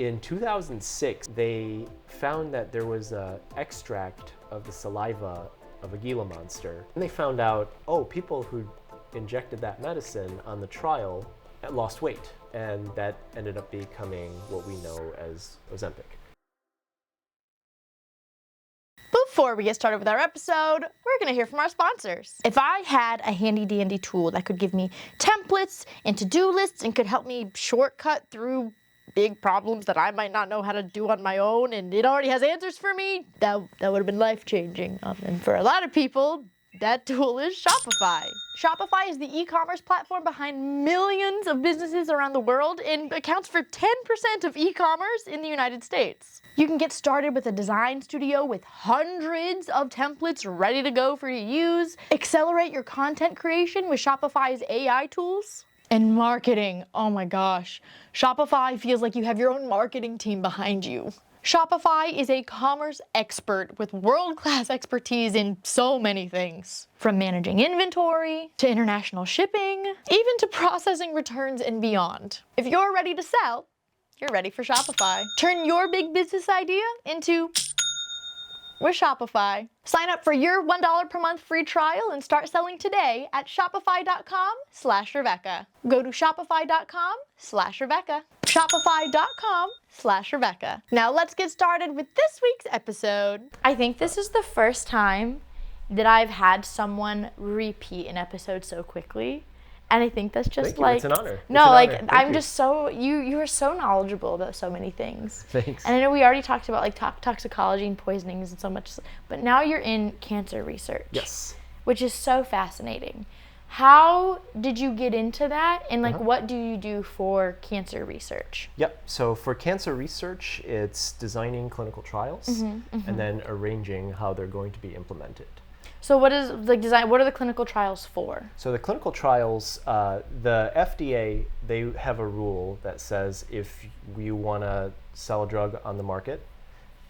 In 2006, they found that there was an extract of the saliva of a Gila monster. And they found out, people who injected that medicine on the trial lost weight. And that ended up becoming what we know as Ozempic. Before we get started with our episode, we're going to hear from our sponsors. If I had a handy dandy tool that could give me templates and to-do lists and could help me shortcut through big problems that I might not know how to do on my own, and it already has answers for me, that would have been life-changing. And for a lot of people, that tool is Shopify. Shopify is the e-commerce platform behind millions of businesses around the world and accounts for 10% of e-commerce in the United States. You can get started with a design studio with hundreds of templates ready to go for you to use. Accelerate your content creation with Shopify's AI tools. And marketing, oh my gosh. Shopify feels like you have your own marketing team behind you. Shopify is a commerce expert with world-class expertise in so many things. From managing inventory, to international shipping, even to processing returns and beyond. If you're ready to sell, you're ready for Shopify. Turn your big business idea into with Shopify. Sign up for your $1 per month free trial and start selling today at shopify.com/Rebecca. Go to shopify.com/Rebecca. Shopify.com/Rebecca. Now let's get started with this week's episode. I think this is the first time that I've had someone repeat an episode so quickly. And I think that's just It's an honor. I'm just so, you are so knowledgeable about so many things. Thanks. And I know we already talked about like toxicology and poisonings and so much, but now you're in cancer research. Yes. Which is so fascinating. How did you get into that, and what do you do for cancer research? Yep, so for cancer research, it's designing clinical trials and then arranging how they're going to be implemented. So what is the design? What are the clinical trials for? So the clinical trials, the FDA, they have a rule that says if you want to sell a drug on the market,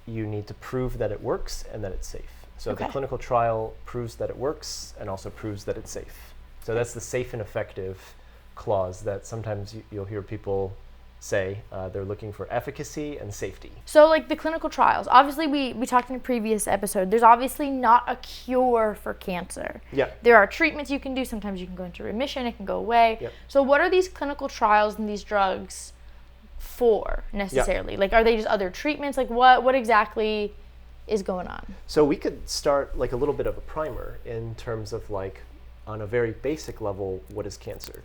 you need to prove that it works and that it's safe. So the clinical trial proves that it works and also proves that it's safe. So that's the safe and effective clause that sometimes you'll hear people say. They're looking for efficacy and safety. So like the clinical trials, obviously we talked in a previous episode, there's obviously not a cure for cancer. Yeah. There are treatments you can do, sometimes you can go into remission, it can go away. Yep. So what are these clinical trials and these drugs for necessarily? Like are they just other treatments? Like what exactly is going on? So we could start like a little bit of a primer in terms of like on a very basic level, what is cancer?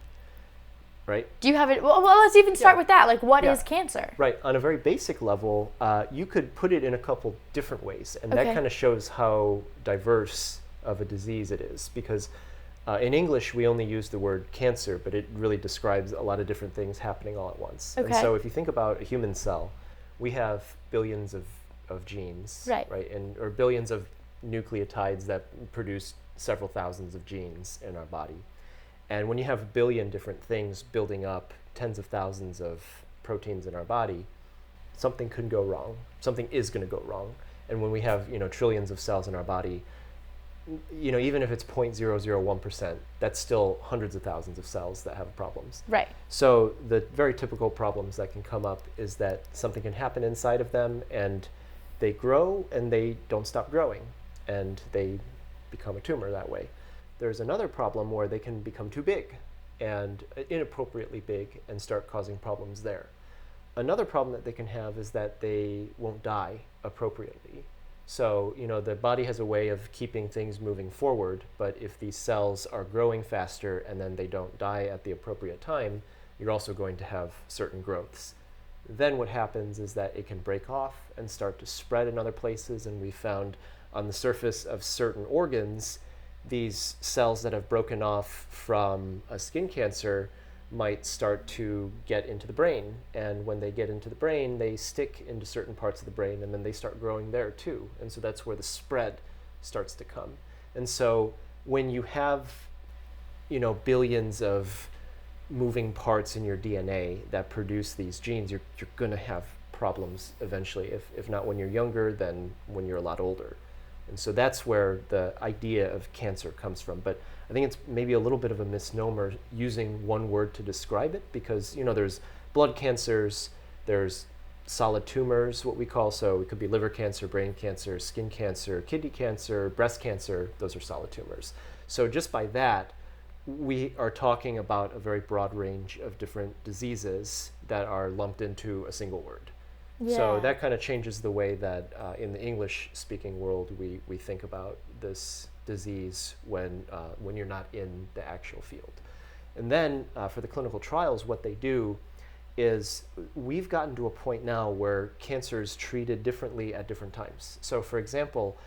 Right? Do you have it? Well, let's even start with that. Like, what is cancer? Right. On a very basic level, you could put it in a couple different ways, and that kind of shows how diverse of a disease it is. Because in English, we only use the word cancer, but it really describes a lot of different things happening all at once. Okay. And so if you think about a human cell, we have billions of genes, right? Or billions of nucleotides that produce several thousands of genes in our body. And when you have a billion different things building up tens of thousands of proteins in our body, something could go wrong. Something is going to go wrong. And when we have, trillions of cells in our body, even if it's 0.001%, that's still hundreds of thousands of cells that have problems. Right. So the very typical problems that can come up is that something can happen inside of them and they grow and they don't stop growing and they become a tumor that way. There's another problem where they can become too big and inappropriately big and start causing problems there. Another problem that they can have is that they won't die appropriately. So, the body has a way of keeping things moving forward, but if these cells are growing faster and then they don't die at the appropriate time, you're also going to have certain growths. Then what happens is that it can break off and start to spread in other places, and we found on the surface of certain organs, these cells that have broken off from a skin cancer might start to get into the brain. And when they get into the brain, they stick into certain parts of the brain and then they start growing there too. And so that's where the spread starts to come. And so when you have, billions of moving parts in your DNA that produce these genes, you're going to have problems eventually. If not when you're younger, then when you're a lot older. And so that's where the idea of cancer comes from. But I think it's maybe a little bit of a misnomer using one word to describe it because, there's blood cancers, there's solid tumors, what we call. So it could be liver cancer, brain cancer, skin cancer, kidney cancer, breast cancer. Those are solid tumors. So just by that, we are talking about a very broad range of different diseases that are lumped into a single word. Yeah. So that kind of changes the way that in the English-speaking world we think about this disease when you're not in the actual field. And then for the clinical trials, what they do is we've gotten to a point now where cancer is treated differently at different times. So for example,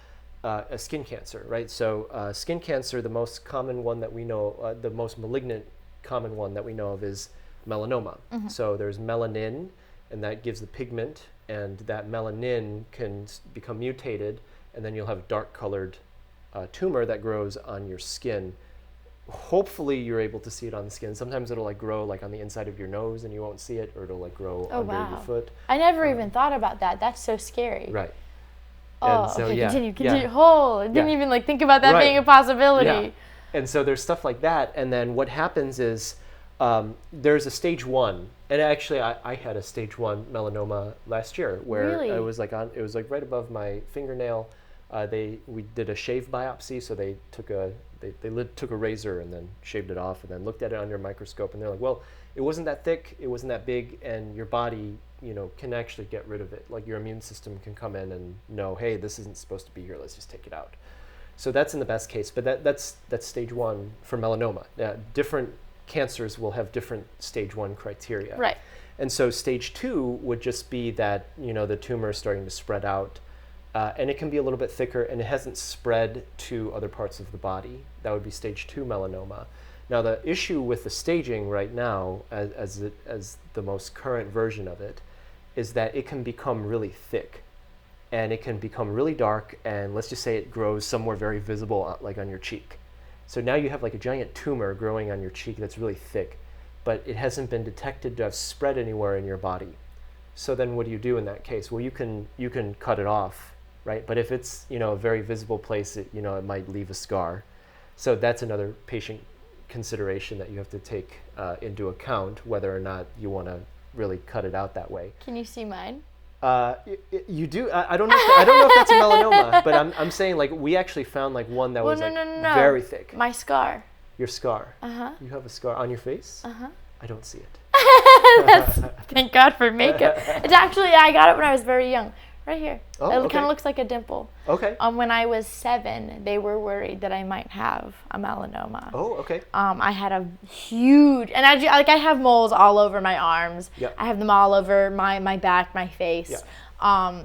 a skin cancer, right? So skin cancer, the most common one that we know, the most malignant common one that we know of is melanoma. Mm-hmm. So there's melanin, and that gives the pigment, and that melanin can become mutated, and then you'll have a dark-colored tumor that grows on your skin. Hopefully you're able to see it on the skin. Sometimes it'll like grow like on the inside of your nose and you won't see it, or it'll like grow under your foot. I never even thought about that. That's so scary. Right. Oh, and so, okay, yeah, continue. yeah. Oh, I didn't even like think about that Right. being a possibility. Yeah. And so there's stuff like that, and then what happens is there's a stage 1, and actually I had a stage 1 melanoma last year where Really? it was like right above my fingernail. We did a shave biopsy, so they took a razor and then shaved it off, and then looked at it under a microscope, and they're like, well, it wasn't that thick, it wasn't that big, and your body, can actually get rid of it. Like your immune system can come in and know, hey, this isn't supposed to be here, let's just take it out. So that's in the best case, but that's stage 1 for melanoma. Different cancers will have different stage 1 criteria. Right. And so stage 2 would just be that, the tumor is starting to spread out, and it can be a little bit thicker, and it hasn't spread to other parts of the body. That would be stage 2 melanoma. Now the issue with the staging right now, as the most current version of it, is that it can become really thick, and it can become really dark, and let's just say it grows somewhere very visible, like on your cheek. So now you have like a giant tumor growing on your cheek that's really thick, but it hasn't been detected to have spread anywhere in your body. So then what do you do in that case? Well, you can cut it off, right? But if it's a very visible place, it might leave a scar. So that's another patient consideration that you have to take into account, whether or not you want to really cut it out that way. Can you see mine? You do. I don't know. I don't know if that's a melanoma, but I'm saying like we actually found like one that was no. very thick. My scar. Your scar. Uh-huh. You have a scar on your face? Uh-huh. I don't see it. Thank God for makeup. It's actually, I got it when I was very young. Right here. Oh, it okay. kind of looks like a dimple. Okay. When I was 7, they were worried that I might have a melanoma. Oh, okay. I had a huge, and I have moles all over my arms. Yeah. I have them all over my back, my face. Yeah.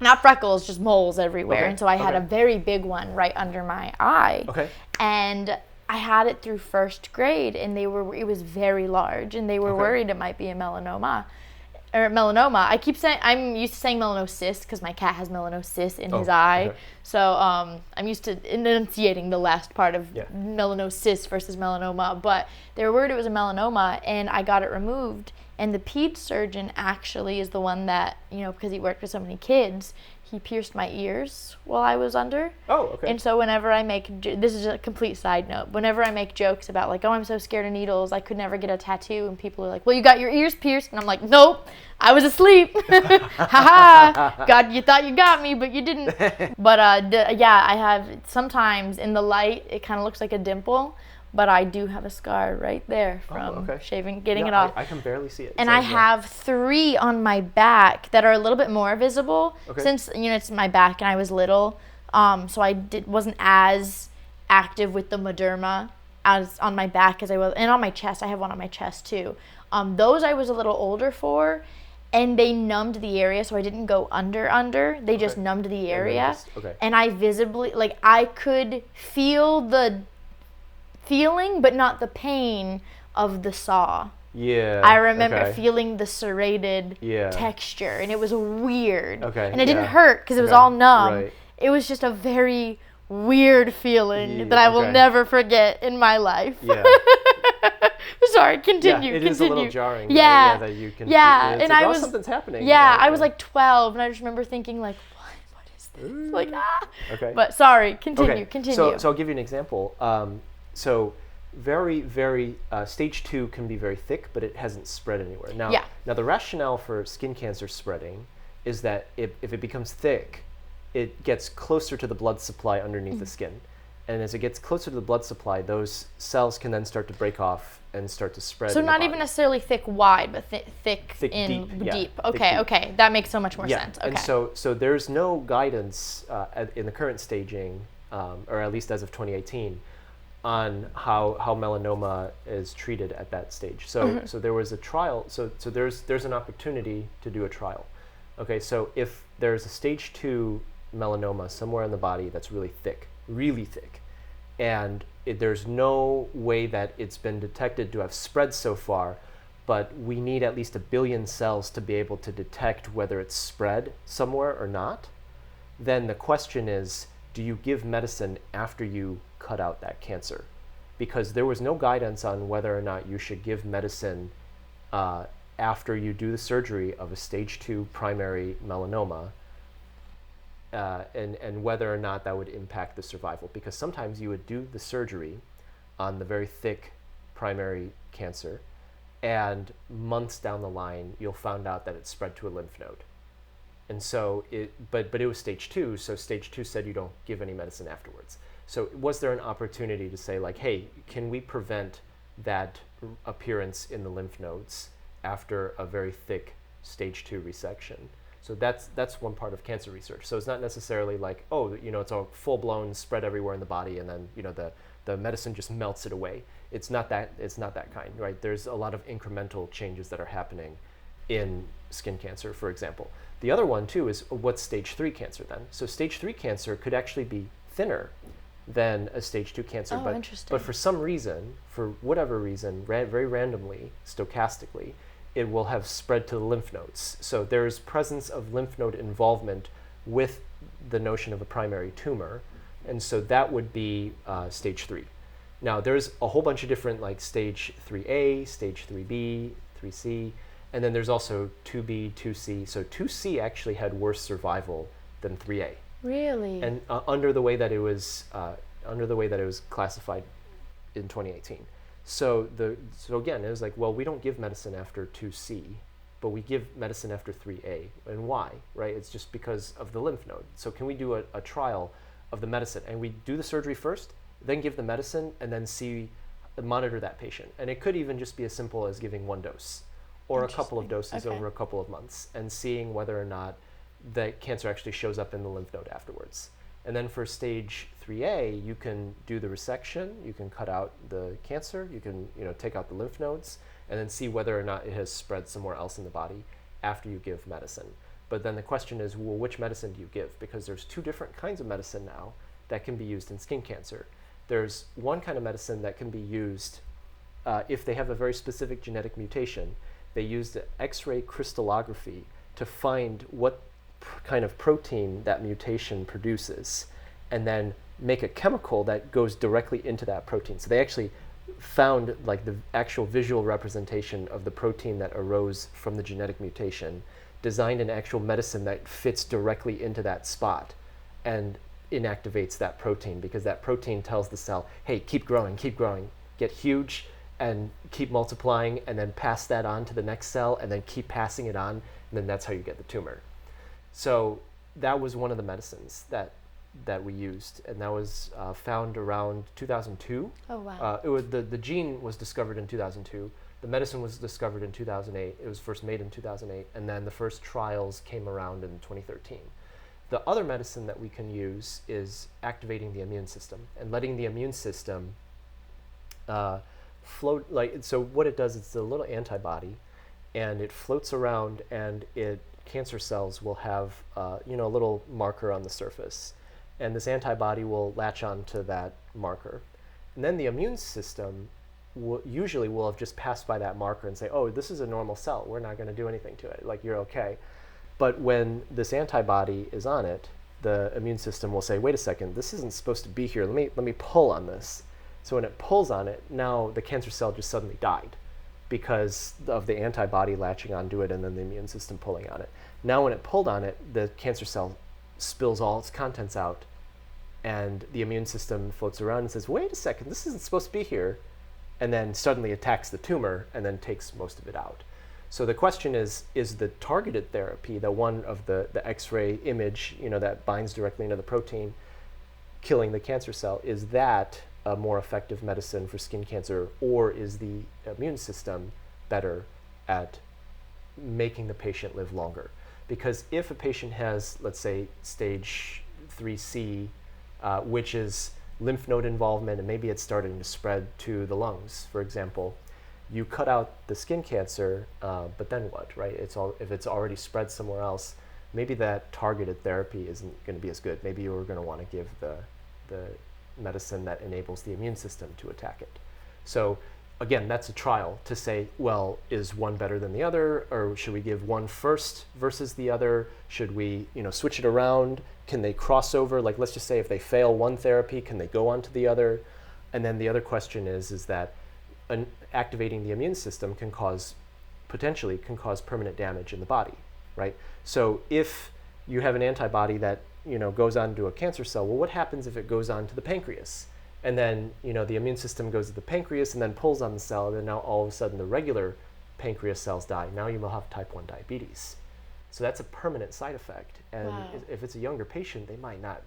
Not freckles, just moles everywhere. Okay. And so I had a Okay. very big one right under my eye. Okay. And I had it through 1st grade, and it was very large, and they were Okay. worried it might be a melanoma. Or melanoma. I'm used to saying melanocyst because my cat has melanocyst in his eye. Okay. So I'm used to enunciating the last part of Yeah. melanocyst versus melanoma. But they were worried it was a melanoma, and I got it removed. And the ped surgeon actually is the one that, because he worked with so many kids, he pierced my ears while I was under. Oh, okay. And so whenever I this is a complete side note, whenever I make jokes about like, oh, I'm so scared of needles, I could never get a tattoo, and people are like, well, you got your ears pierced, and I'm like, nope, I was asleep. Ha God, you thought you got me, but you didn't. But I have, sometimes in the light, it kind of looks like a dimple, but I do have a scar right there from getting it off. I can barely see it. And so, I have 3 on my back that are a little bit more visible since it's my back and I was little. So I wasn't as active with the mederma as on my back as I was, and on my chest. I have one on my chest too. Those I was a little older for, and they numbed the area, so I didn't go under. They just numbed the area, and I visibly, like, I could feel the feeling, but not the pain of the saw. Yeah. I remember feeling the serrated Yeah. texture, and it was weird. Okay, And it didn't yeah. hurt because it was all numb. Right. It was just a very weird feeling Yeah, that I will okay. never forget in my life. Yeah. Sorry, continue. Yeah, it is a little jarring. Yeah. That you can. Yeah, it's and like, I was. something's happening. Yeah, I was like 12, and I just remember thinking like, what is this? Like, ah. Okay. But sorry, continue. So I'll give you an example. So stage 2 can be very thick, but it hasn't spread anywhere. Now, Yeah. now the rationale for skin cancer spreading is that if it becomes thick, it gets closer to the blood supply underneath the skin. And as it gets closer to the blood supply, those cells can then start to break off and start to spread. So in the not body. even necessarily thick wide, but thick in deep, yeah, deep. thick Okay, deep. okay, that makes so much more sense. Okay. And so there's no guidance in the current staging, or at least as of 2018, on how melanoma is treated at that stage. So so there was a trial. So there's an opportunity to do a trial. Okay, so if there's a stage 2 melanoma somewhere in the body that's really thick, and there's no way that it's been detected to have spread so far, but we need at least 1 billion cells to be able to detect whether it's spread somewhere or not, then the question is, do you give medicine after you cut out that cancer? Because there was no guidance on whether or not you should give medicine after you do the surgery of a stage 2 primary melanoma, and whether or not that would impact the survival. Because sometimes you would do the surgery on the very thick primary cancer, and months down the line, you'll find out that it spread to a lymph node. And so but it was stage 2, so stage 2 said you don't give any medicine afterwards. So was there an opportunity to say, like, hey, can we prevent that appearance in the lymph nodes after a very thick stage 2 resection? So that's one part of cancer research. So it's not necessarily like, oh, it's a full-blown spread everywhere in the body, and then the medicine just melts it away. It's not that kind, right? There's a lot of incremental changes that are happening in skin cancer, for example. The other one too is, what's stage 3 cancer then? So stage 3 cancer could actually be thinner than a stage 2 cancer, but for some reason, for whatever reason, very randomly, stochastically, it will have spread to the lymph nodes. So there's presence of lymph node involvement with the notion of a primary tumor, and so that would be stage 3. Now there's a whole bunch of different, like stage 3A, stage 3B, 3C, and then there's also 2B, 2C. So 2C actually had worse survival than 3A. Really? And under the way that it was classified in 2018. So again, it was like, well, we don't give medicine after 2C, but we give medicine after 3A. And why, right? It's just because of the lymph node. So can we do a trial of the medicine? And we do the surgery first, then give the medicine, and then monitor that patient. And it could even just be as simple as giving 1 dose or a couple of doses over a couple of months, and seeing whether or not the cancer actually shows up in the lymph node afterwards. And then for stage 3A, you can do the resection, you can cut out the cancer, you can take out the lymph nodes, and then see whether or not it has spread somewhere else in the body after you give medicine. But then the question is, well, which medicine do you give? Because there's 2 different kinds of medicine now that can be used in skin cancer. There's one kind of medicine that can be used if they have a very specific genetic mutation. They use the X-ray crystallography to find what kind of protein that mutation produces, and then make a chemical that goes directly into that protein. So they actually found like the actual visual representation of the protein that arose from the genetic mutation, designed an actual medicine that fits directly into that spot and inactivates that protein, because that protein tells the cell, hey, keep growing, get huge and keep multiplying, and then pass that on to the next cell, and then keep passing it on, and then that's how you get the tumor. So that was one of the medicines that we used, and that was found around 2002. Oh, wow. The gene was discovered in 2002. The medicine was discovered in 2008. It was first made in 2008, and then the first trials came around in 2013. The other medicine that we can use is activating the immune system and letting the immune system float. So what it does, it's a little antibody, and it floats around, and cancer cells will have a little marker on the surface, and this antibody will latch onto that marker. And then the immune system usually will have just passed by that marker and say, oh, this is a normal cell, we're not going to do anything to it, like, you're okay. But when this antibody is on it, the immune system will say, wait a second, this isn't supposed to be here, let me pull on this. So when it pulls on it, now the cancer cell just suddenly died because of the antibody latching onto it and then the immune system pulling on it. Now when it pulled on it, the cancer cell spills all its contents out, and the immune system floats around and says, wait a second, this isn't supposed to be here. and then suddenly attacks the tumor and then takes most of it out. So the question is the targeted therapy, the one of the X-ray image, that binds directly into the protein, killing the cancer cell, is that a more effective medicine for skin cancer, or is the immune system better at making the patient live longer? Because if a patient has, let's say, stage 3C, which is lymph node involvement, and maybe it's starting to spread to the lungs, for example, you cut out the skin cancer, but then what, right? If it's already spread somewhere else, maybe that targeted therapy isn't going to be as good. Maybe you're going to want to give the medicine that enables the immune system to attack it. So again, that's a trial to say, well, is one better than the other, or should we give one first versus the other? Should we, switch it around? Can they cross over? Like, let's just say if they fail one therapy, can they go on to the other? And then the other question is that activating the immune system potentially can cause permanent damage in the body, right? So if you have an antibody that goes on to a cancer cell, well, what happens if it goes on to the pancreas? And then the immune system goes to the pancreas and then pulls on the cell, and then now all of a sudden the regular pancreas cells die. Now you will have type 1 diabetes. So that's a permanent side effect. And wow. If it's a younger patient, they might not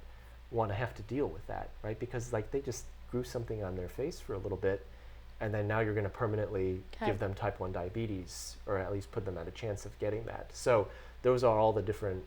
want to have to deal with that, right? Because they just grew something on their face for a little bit, and then now you're going to permanently give them type 1 diabetes, or at least put them at a chance of getting that. So those are all the different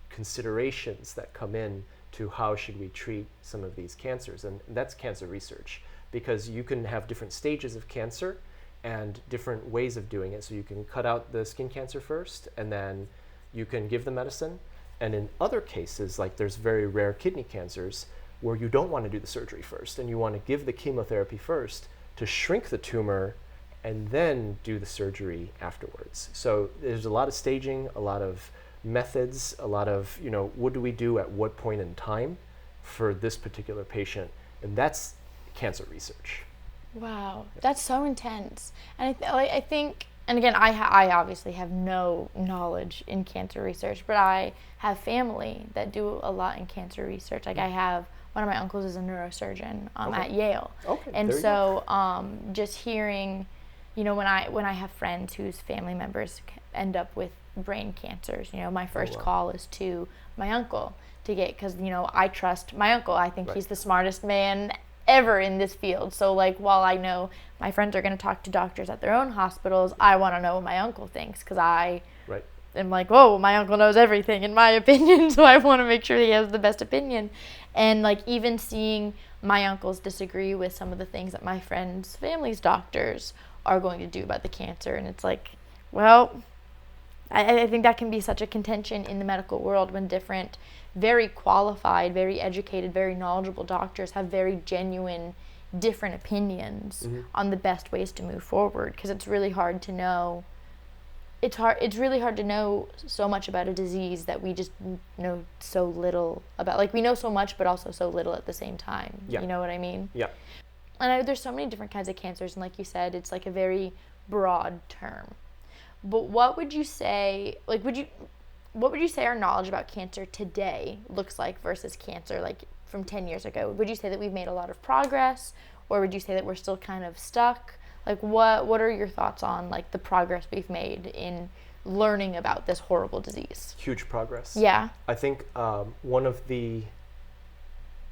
considerations that come in to how should we treat some of these cancers. And that's cancer research, because you can have different stages of cancer and different ways of doing it. So you can cut out the skin cancer first, and then you can give the medicine. And in other cases, like there's very rare kidney cancers where you don't want to do the surgery first, and you want to give the chemotherapy first to shrink the tumor and then do the surgery afterwards. So there's a lot of staging, a lot of methods, a lot of, what do we do at what point in time for this particular patient? And that's cancer research. Wow, that's so intense. And I think, and again, I obviously have no knowledge in cancer research, but I have family that do a lot in cancer research. Like I have, one of my uncles is a neurosurgeon at Yale. Okay, and so just hearing, when I have friends whose family members end up with brain cancers, my first call is to my uncle to get, because I trust my uncle. I think he's the smartest man ever in this field. So while I know my friends are going to talk to doctors at their own hospitals, I want to know what my uncle thinks, because I am like, whoa, my uncle knows everything in my opinion, so I want to make sure he has the best opinion. And even seeing my uncles disagree with some of the things that my friends' family's doctors are going to do about the cancer, and it's well, I think that can be such a contention in the medical world when different, very qualified, very educated, very knowledgeable doctors have very genuine, different opinions on the best ways to move forward. Because it's really hard to know. It's really hard to know so much about a disease that we just know so little about. We know so much, but also so little at the same time. Yeah. You know what I mean? Yeah. And there's so many different kinds of cancers, and like you said, it's a very broad term. But what would you say, what would you say our knowledge about cancer today looks like versus cancer from 10 years ago? Would you say that we've made a lot of progress, or would you say that we're still kind of stuck? What are your thoughts on the progress we've made in learning about this horrible disease? Huge progress. Yeah. I think one of the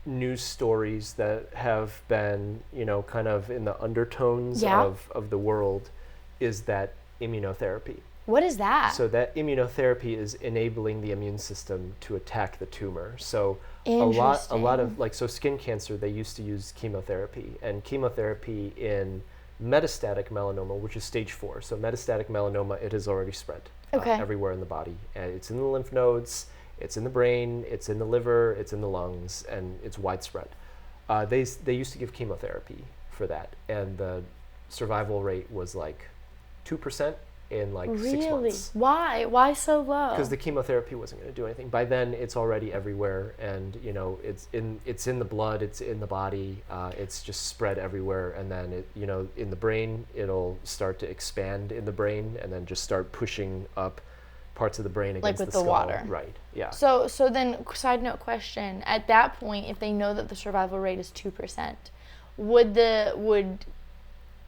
news stories that have been, kind of in the undertones of the world is that immunotherapy. What is that? So that immunotherapy is enabling the immune system to attack the tumor. So a lot of so skin cancer, they used to use chemotherapy, and chemotherapy in metastatic melanoma, which is stage 4. So metastatic melanoma, it has already spread everywhere in the body, and it's in the lymph nodes, it's in the brain, it's in the liver, it's in the lungs, and it's widespread. They used to give chemotherapy for that, and the survival rate was 2% in 6 months. Why? Why so low? Because the chemotherapy wasn't going to do anything. By then, it's already everywhere, and it's in the blood, it's in the body, it's just spread everywhere, and then in the brain, it'll start to expand in the brain, and then just start pushing up parts of the brain against with the skull. water. Right. Yeah. So then, side note question: at that point, if they know that the survival rate is 2%, would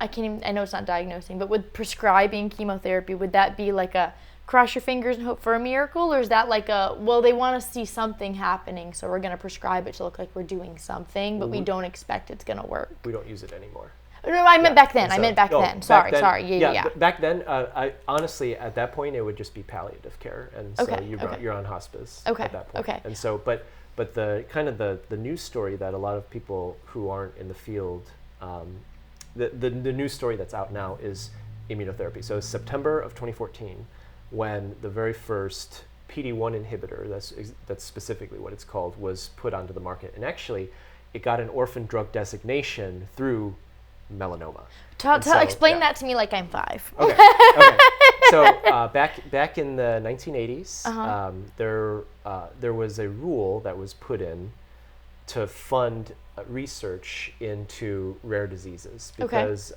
I can't even, I know it's not diagnosing, but with prescribing chemotherapy, would that be like a cross your fingers and hope for a miracle? Or is that like a, well, they want to see something happening, so we're going to prescribe it to look like we're doing something, but we don't expect it's going to work? We don't use it anymore. No, I meant back then. So, I meant back then. back Sorry. Yeah. Back then, I honestly, at that point, it would just be palliative care. And so Okay, you're on hospice Okay, at that point. okay. And so, but the kind of the news story that a lot of people who aren't in the field, the news story that's out now is immunotherapy. So September of 2014, when the very first PD-1 inhibitor, that's specifically what it's called, was put onto the market. And actually, it got an orphan drug designation through melanoma. Explain that to me like I'm 5. Okay. So back in the 1980s, there was a rule that was put in to fund research into rare diseases because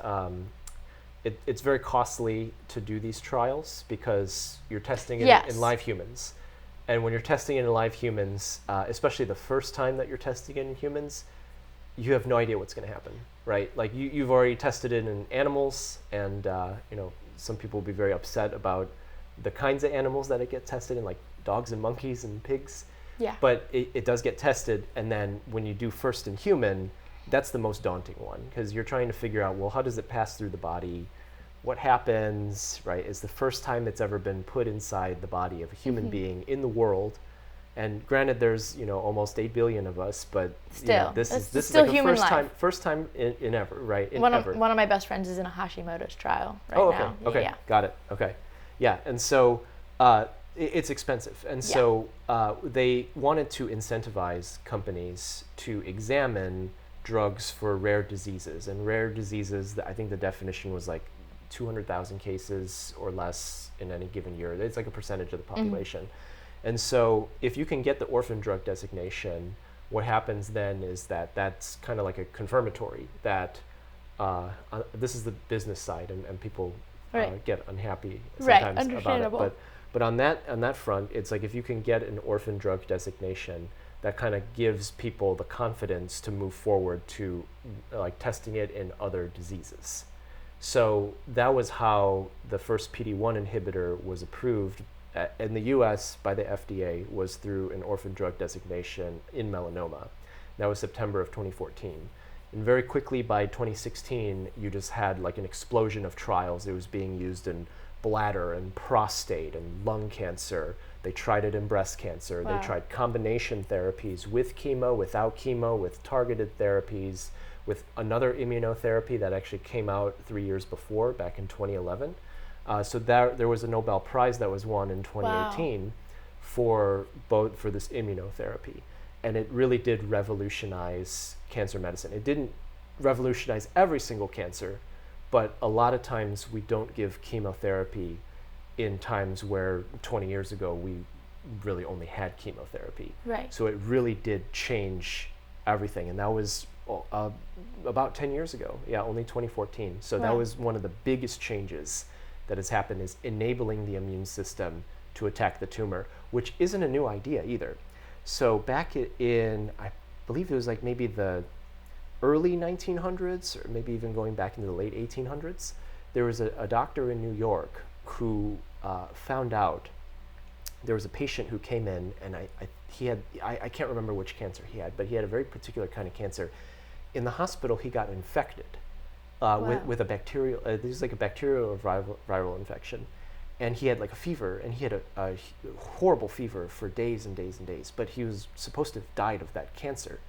it's very costly to do these trials because you're testing it in live humans. And when you're testing it in live humans, especially the first time that you're testing it in humans, you have no idea what's going to happen, right? Like you've already tested it in animals, and some people will be very upset about the kinds of animals that it gets tested in, like dogs and monkeys and pigs. Yeah. But it does get tested, and then when you do first in human, that's the most daunting one because you're trying to figure out, well, how does it pass through the body? What happens, right? It's the first time it's ever been put inside the body of a human being in the world. And granted, there's almost 8 billion of us, but still, this is still like human a first time in ever, right? One of my best friends is in a Hashimoto's trial right now. Okay, Yeah. Got it. Okay, yeah, and so it's expensive, and so they wanted to incentivize companies to examine drugs for rare diseases, and rare diseases, I think the definition was like 200,000 cases or less in any given year. It's like a percentage of the population. And so if you can get the orphan drug designation, what happens then is that's kind of like a confirmatory that this is the business side, and people get unhappy sometimes about it. But on that front, it's like if you can get an orphan drug designation, that kind of gives people the confidence to move forward to like testing it in other diseases. So that was how the first PD-1 inhibitor was approved in the US by the FDA, was through an orphan drug designation in melanoma. That was September of 2014. And very quickly by 2016, you just had like an explosion of trials. It was being used in bladder and prostate and lung cancer. They tried it in breast cancer. Wow. They tried combination therapies with chemo, without chemo, with targeted therapies, with another immunotherapy that actually came out 3 years before, back in 2011. So there was a Nobel Prize that was won in 2018 for this immunotherapy. And it really did revolutionize cancer medicine. It didn't revolutionize every single cancer, but a lot of times we don't give chemotherapy in times where 20 years ago we really only had chemotherapy. Right. So it really did change everything. And that was about 10 years ago. Yeah, only 2014. So that was one of the biggest changes that has happened, is enabling the immune system to attack the tumor, which isn't a new idea either. So back in, I believe it was like maybe the early 1900s, or maybe even going back into the late 1800s, there was a doctor in New York who found out there was a patient who came in, and I can't remember which cancer he had, but he had a very particular kind of cancer. In the hospital, he got infected with a bacterial, this is like a bacterial or viral infection. And he had like a fever, and he had a horrible fever for days and days and days, but he was supposed to have died of that cancer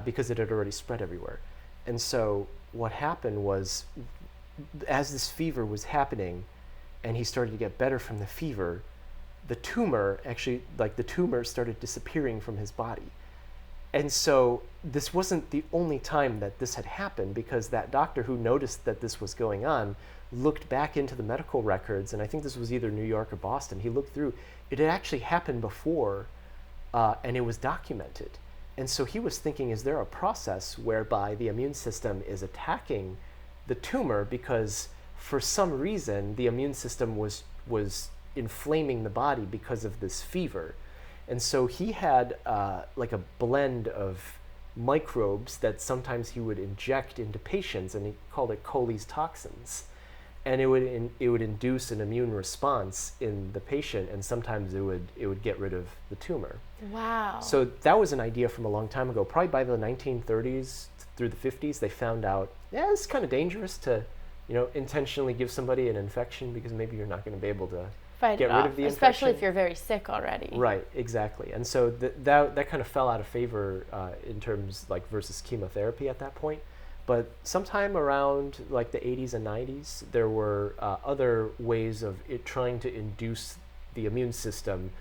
because it had already spread everywhere. And so what happened was, as this fever was happening and he started to get better from the fever, the tumor started disappearing from his body. And so this wasn't the only time that this had happened, because that doctor who noticed that this was going on looked back into the medical records, and I think this was either New York or Boston. He looked through, it had actually happened before, and it was documented. And so he was thinking, is there a process whereby the immune system is attacking the tumor because for some reason the immune system was inflaming the body because of this fever? And so he had like a blend of microbes that sometimes he would inject into patients, and he called it Coley's toxins. And it would induce an immune response in the patient, and sometimes it would get rid of the tumor. Wow. So that was an idea from a long time ago. Probably by the 1930s through the 50s, they found out, yeah, it's kind of dangerous to, intentionally give somebody an infection, because maybe you're not going to be able to Fight get it rid off, of the especially infection. if you're very sick already. Right, exactly. And so that kind of fell out of favor in terms versus chemotherapy at that point. But sometime around like the 80s and 90s, there were other ways of it trying to induce the immune system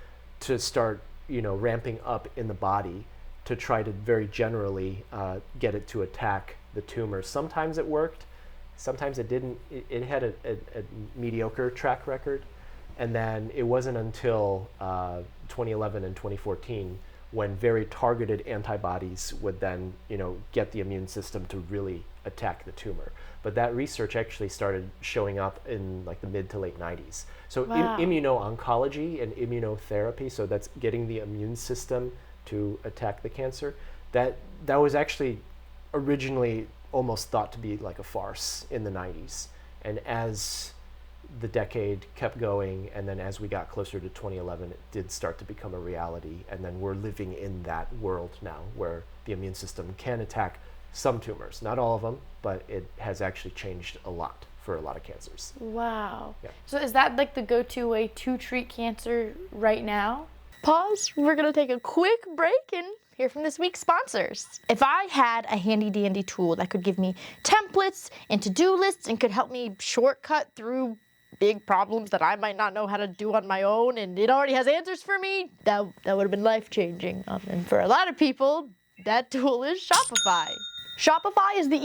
to start, ramping up in the body to try to very generally get it to attack the tumor. Sometimes it worked, sometimes it didn't. It had a mediocre track record. And then it wasn't until 2011 and 2014 when very targeted antibodies would then, get the immune system to really attack the tumor. But that research actually started showing up in like the mid to late 90s. So Wow. Immuno-oncology and immunotherapy, so that's getting the immune system to attack the cancer, that was actually originally almost thought to be like a farce in the 90s. And as the decade kept going, and then as we got closer to 2011, it did start to become a reality. And then we're living in that world now where the immune system can attack some tumors, not all of them, but it has actually changed a lot for a lot of cancers. Wow. Yeah. So is that like the go-to way to treat cancer right now? Pause. We're going to take a quick break and hear from this week's sponsors. If I had a handy dandy tool that could give me templates and to-do lists and could help me shortcut through big problems that I might not know how to do on my own, and it already has answers for me, that would have been life-changing. And for a lot of people, that tool is Shopify. Shopify is the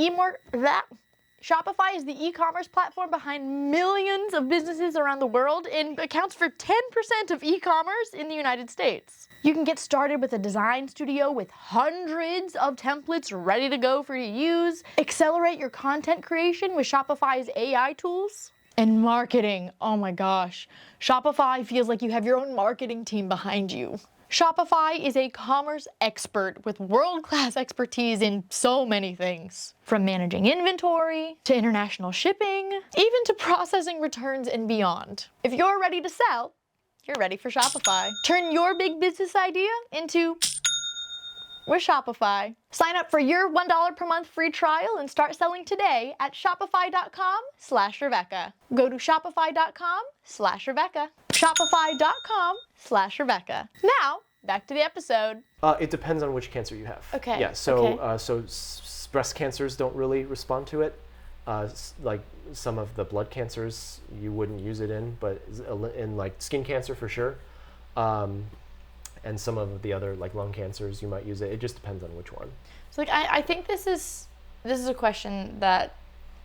e-commerce platform behind millions of businesses around the world and accounts for 10% of e-commerce in the United States. You can get started with a design studio with hundreds of templates ready to go for you to use. Accelerate your content creation with Shopify's AI tools. And marketing, oh my gosh. Shopify feels like you have your own marketing team behind you. Shopify is a commerce expert with world-class expertise in so many things. From managing inventory, to international shipping, even to processing returns and beyond. If you're ready to sell, you're ready for Shopify. Turn your big business idea into with Shopify. Sign up for your $1 per month free trial and start selling today at shopify.com/Rebecca. Go to shopify.com/Rebecca. Shopify.com/Rebecca. Now, back to the episode. It depends on which cancer you have. Okay. Yeah, so okay. Breast cancers don't really respond to it. Like some of the blood cancers, you wouldn't use it in, but in like skin cancer for sure. And some of the other like lung cancers, you might use it. It just depends on which one. So like I think this is a question that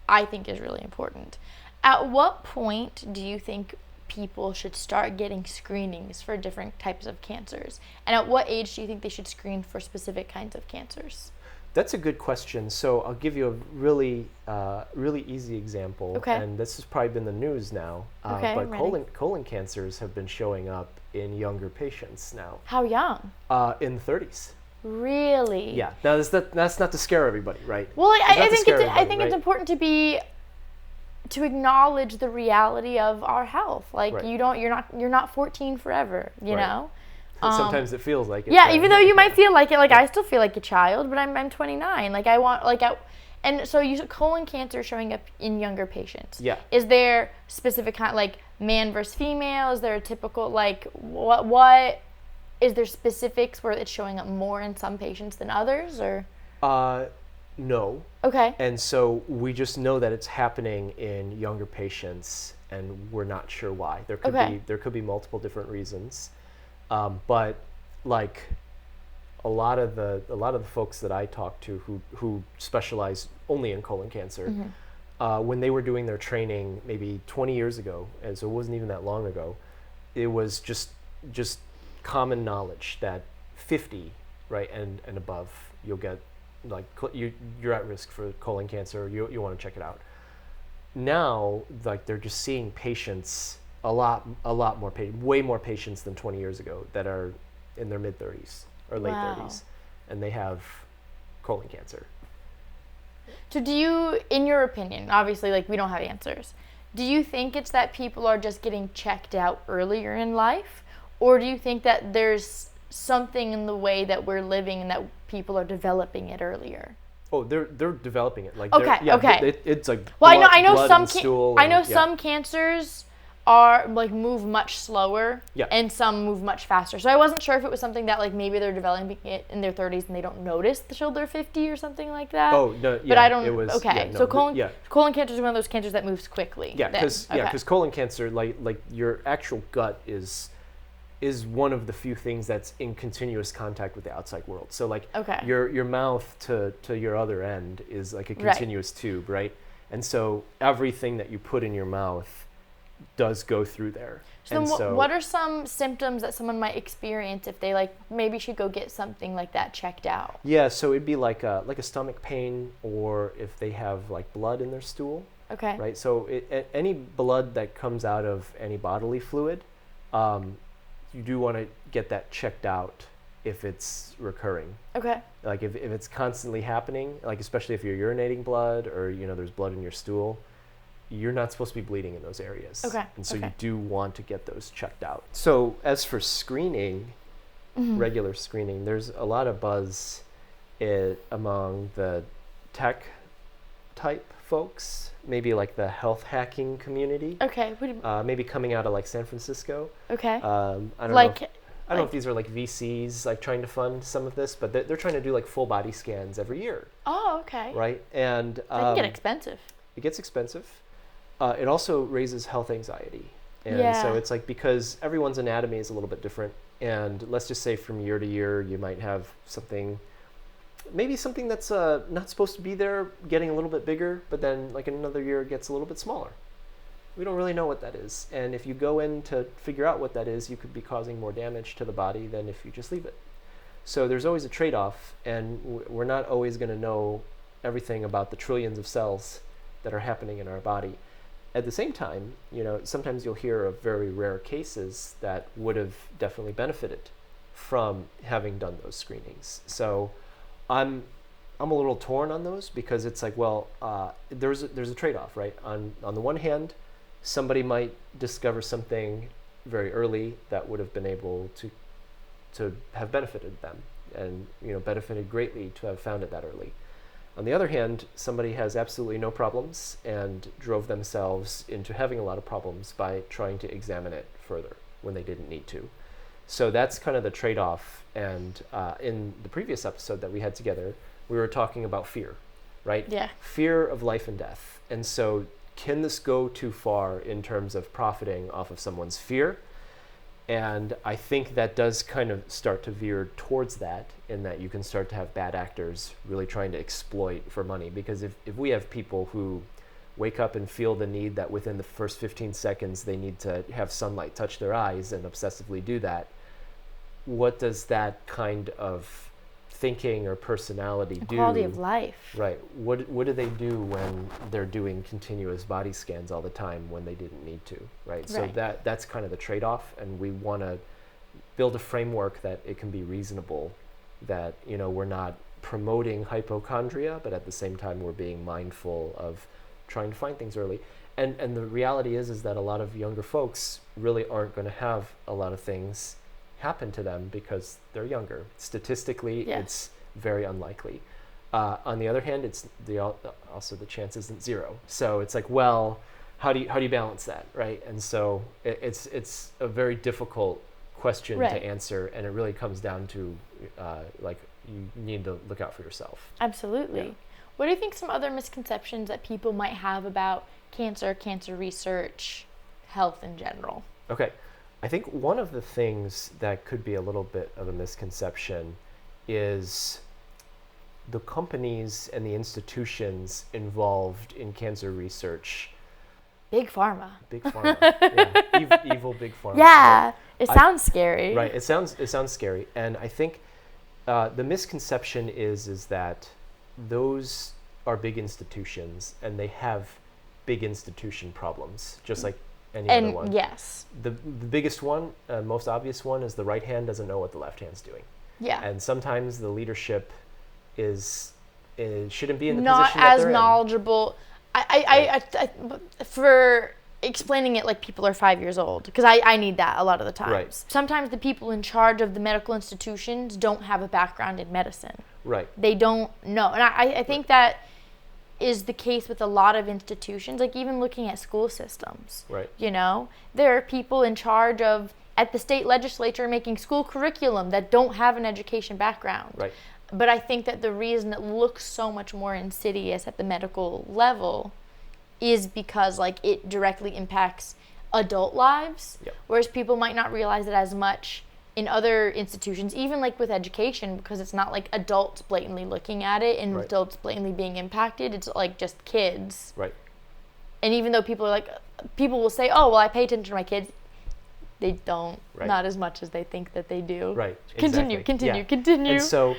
I think is really important. At what point do you think people should start getting screenings for different types of cancers? And at what age do you think they should screen for specific kinds of cancers? That's a good question. So I'll give you a really easy example. Okay. And this has probably been the news now. Okay, but I'm ready. colon cancers have been showing up in younger patients now. How young? In the 30s. Really? Yeah. Now that's not to scare everybody, right? Well, I think right? it's important to acknowledge the reality of our health. Like Right. you're not 14 forever, you Right. know? Sometimes it feels like it. Yeah, even though you might feel like it, like I still feel like a child, but I'm 29. Like and so you said colon cancer showing up in younger patients. Yeah. Is there specific kind, like man versus female? Is there a typical, like what is there specifics where it's showing up more in some patients than others, or? No. Okay. And so we just know that it's happening in younger patients, and we're not sure why. There could be multiple different reasons. But like a lot of the folks that I talk to who specialize only in colon cancer, when they were doing their training maybe 20 years ago, and so it wasn't even that long ago, it was just common knowledge that 50, right, and above, you'll get like you're at risk for colon cancer. You want to check it out. Now, like they're just seeing patients. A lot more way more patients than 20 years ago that are in their mid 30s or late Wow. 30s, and they have colon cancer. So do you, in your opinion, obviously, like, we don't have answers, do you think it's that people are just getting checked out earlier in life? Or do you think that there's something in the way that we're living and that people are developing it earlier? Oh, they're developing it. Like Okay, okay. It's like Well, blood, I know blood some and stool. I know and, yeah. some cancers are like move much slower, Yeah. and some move much faster. So I wasn't sure if it was something that like maybe they're developing it in their 30s and they don't notice until they're 50 or something like that. Oh no, yeah, but I don't. It was, okay, yeah, no, so colon yeah. colon cancer is one of those cancers that moves quickly. Yeah, then. because colon cancer, like your actual gut is one of the few things that's in continuous contact with the outside world. So like Okay. your mouth to your other end is like a continuous tube, right? And so everything that you put in your mouth does go through there. So, what are some symptoms that someone might experience if they like maybe should go get something like that checked out? Yeah, so it'd be like a stomach pain, or if they have like blood in their stool. Okay. Right. So any blood that comes out of any bodily fluid, you do want to get that checked out if it's recurring. Okay. Like if it's constantly happening, like especially if you're urinating blood or there's blood in your stool, you're not supposed to be bleeding in those areas. Okay. And so Okay. you do want to get those checked out. So as for screening, regular screening, there's a lot of buzz among the tech type folks, maybe like the health hacking community. Okay. Maybe coming out of like San Francisco. Okay. I don't Like- know. I don't know if these are like VCs like trying to fund some of this, but they're trying to do like full body scans every year, Oh, okay. right? And That can get expensive. it gets expensive. It also raises health anxiety. And Yeah. so it's like, because everyone's anatomy is a little bit different, and let's just say from year to year, you might have maybe something that's not supposed to be there getting a little bit bigger, but then like in another year it gets a little bit smaller. We don't really know what that is. And if you go in to figure out what that is, you could be causing more damage to the body than if you just leave it. So there's always a trade-off, and we're not always going to know everything about the trillions of cells that are happening in our body. At the same time, sometimes you'll hear of very rare cases that would have definitely benefited from having done those screenings. So I'm a little torn on those, because it's like, well, there's a trade-off, right? On the one hand, somebody might discover something very early that would have been able to have benefited them, and benefited greatly to have found it that early. On the other hand, somebody has absolutely no problems and drove themselves into having a lot of problems by trying to examine it further when they didn't need to. So that's kind of the trade-off. And in the previous episode that we had together, we were talking about fear, right? Yeah. Fear of life and death. And so can this go too far in terms of profiting off of someone's fear? And I think that does kind of start to veer towards that, in that you can start to have bad actors really trying to exploit for money. Because if we have people who wake up and feel the need that within the first 15 seconds they need to have sunlight touch their eyes and obsessively do that, what does that kind of thinking or personality do? Quality of life. Right. What do they do when they're doing continuous body scans all the time when they didn't need to? Right. So that's kind of the trade-off, and we want to build a framework that it can be reasonable, that we're not promoting hypochondria, but at the same time we're being mindful of trying to find things early. And the reality is that a lot of younger folks really aren't going to have a lot of things happen to them because they're younger. Statistically, it's very unlikely. On the other hand, also the chance isn't zero. So it's like, well, how do you balance that, right? And so it's a very difficult question to answer, and it really comes down to you need to look out for yourself. Absolutely. Yeah. What do you think some other misconceptions that people might have about cancer research, health in general? Okay. I think one of the things that could be a little bit of a misconception is the companies and the institutions involved in cancer research. Big pharma. Big pharma. Yeah. Evil big pharma. Yeah. Right? It sounds scary. Right. It sounds scary. And I think the misconception is that those are big institutions and they have big institution problems, just like any other one. Yes. The biggest one, most obvious one, is the right hand doesn't know what the left hand's doing. Yeah. And sometimes the leadership shouldn't be in the Not position that as they're knowledgeable. For explaining it like people are 5 years old, because I need that a lot of the times. Right. Sometimes the people in charge of the medical institutions don't have a background in medicine. Right. They don't know. And I think that is the case with a lot of institutions, like even looking at school systems. Right. You know, there are people in charge of, at the state legislature, making school curriculum that don't have an education background. Right. But I think that the reason it looks so much more insidious at the medical level is because like it directly impacts adult lives, Yep. whereas people might not realize it as much in other institutions, even like with education, because it's not like adults blatantly looking at it and Right. adults blatantly being impacted. It's like just kids. Right. And even though people will say, oh, well, I pay attention to my kids, they don't, Right. not as much as they think that they do. Right. Continue, Exactly. continue. And so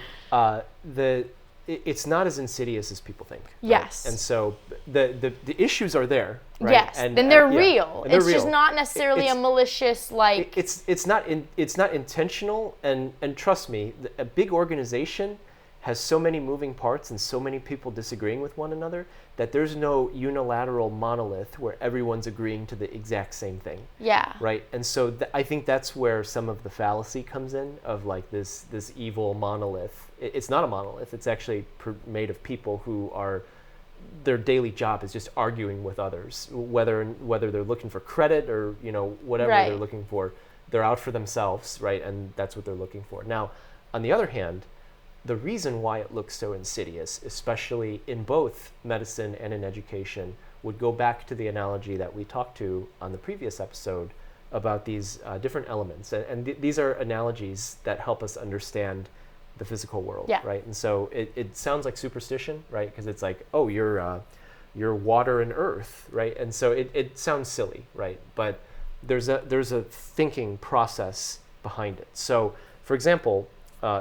it's not as insidious as people think. Right? Yes. And so the issues are there. Right? Yes, and they're real. And they're it's just real. not necessarily a malicious like. It's not intentional, and trust me, a big organization has so many moving parts and so many people disagreeing with one another that there's no unilateral monolith where everyone's agreeing to the exact same thing. Yeah. Right. And so I think that's where some of the fallacy comes in of like this evil monolith. It's not a monolith. It's actually made of people who are, their daily job is just arguing with others, whether they're looking for credit or, you know, whatever Right. they're looking for. They're out for themselves, right? And that's what they're looking for. Now, on the other hand, the reason why it looks so insidious, especially in both medicine and in education, would go back to the analogy that we talked to on the previous episode about these different elements. And these are analogies that help us understand the physical world, Yeah. right? And so it sounds like superstition, right? Because it's like, oh, you're water and earth, right? And so it sounds silly, right? But there's a thinking process behind it. So, for example,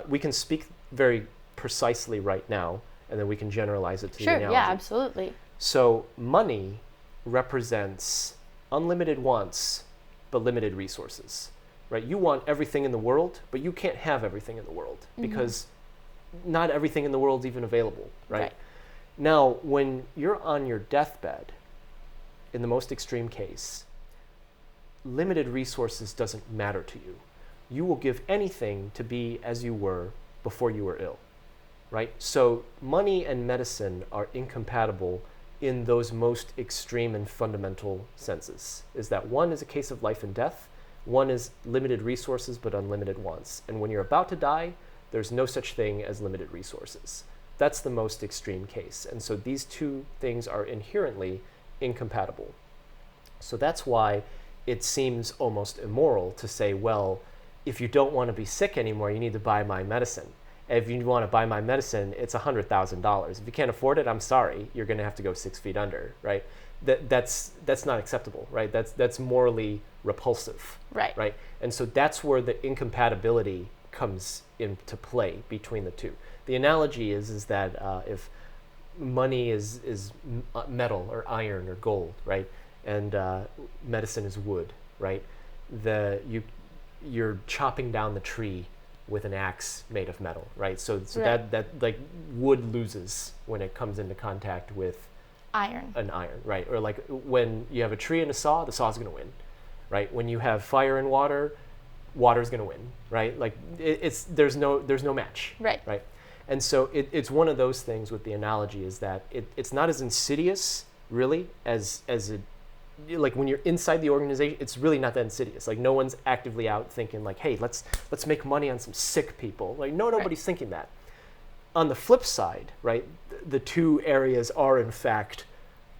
we can speak very precisely right now, and then we can generalize it to the analogy. Sure, yeah, absolutely. So money represents unlimited wants, but limited resources, right? You want everything in the world, but you can't have everything in the world because not everything in the world is even available, right? Now, when you're on your deathbed, in the most extreme case, limited resources doesn't matter to you. You will give anything to be as you were before you were ill, right? So money and medicine are incompatible in those most extreme and fundamental senses, is that one is a case of life and death, one is limited resources but unlimited wants. And when you're about to die, there's no such thing as limited resources. That's the most extreme case. And so these two things are inherently incompatible. So that's why it seems almost immoral to say, well, if you don't want to be sick anymore, you need to buy my medicine. If you want to buy my medicine, it's $100,000. If you can't afford it, I'm sorry, you're going to have to go 6 feet under, right? That's not acceptable, right? That's morally repulsive, right? And so that's where the incompatibility comes into play between the two. The analogy is that if money is metal or iron or gold, right, and medicine is wood, right, you're chopping down the tree with an axe made of metal, right? So that like wood loses when it comes into contact with an iron, right? Or like when you have a tree and a saw, the saw's going to win, right? When you have fire and water, water's going to win, right? Like there's no match, right? And so it's one of those things with the analogy is that it's not as insidious really as it, like when you're inside the organization, it's really not that insidious. Like no one's actively out thinking like, hey, let's make money on some sick people. Like nobody's thinking that. On the flip side, right, the two areas are in fact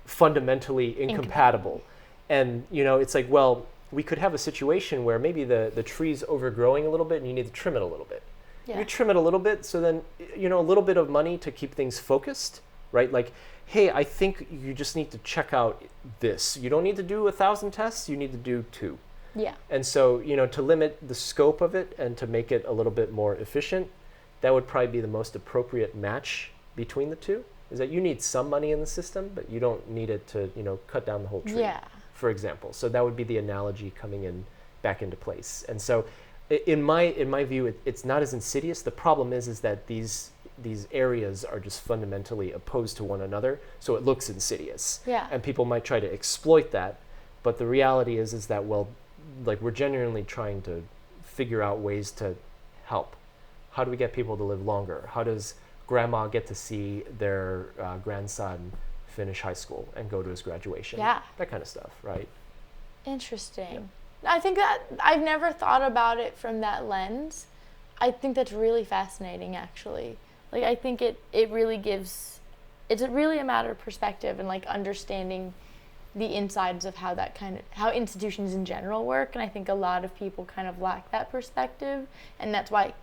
fundamentally incompatible. And it's like, well, we could have a situation where maybe the tree's overgrowing a little bit and you need to trim it a little bit. Yeah. You trim it a little bit, so then a little bit of money to keep things focused, right? Like, hey, I think you just need to check out this. You don't need to do 1,000 tests, you need to do 2. Yeah. And so, to limit the scope of it and to make it a little bit more efficient, that would probably be the most appropriate match between the two, is that you need some money in the system, but you don't need it to, cut down the whole tree, for example. So that would be the analogy coming in back into place. And so in my view, it's not as insidious. The problem is that these these areas are just fundamentally opposed to one another, so it looks insidious. Yeah. And people might try to exploit that, but the reality is that, well, like, we're genuinely trying to figure out ways to help. How do we get people to live longer? How does grandma get to see their grandson finish high school and go to his graduation? Yeah. That kind of stuff, right? Interesting. I think that I've never thought about it from that lens. I think that's really fascinating, actually. Like, I think it really gives, it's really a matter of perspective and like understanding the insides of how that kind of, how institutions in general work. And I think a lot of people kind of lack that perspective. And that's why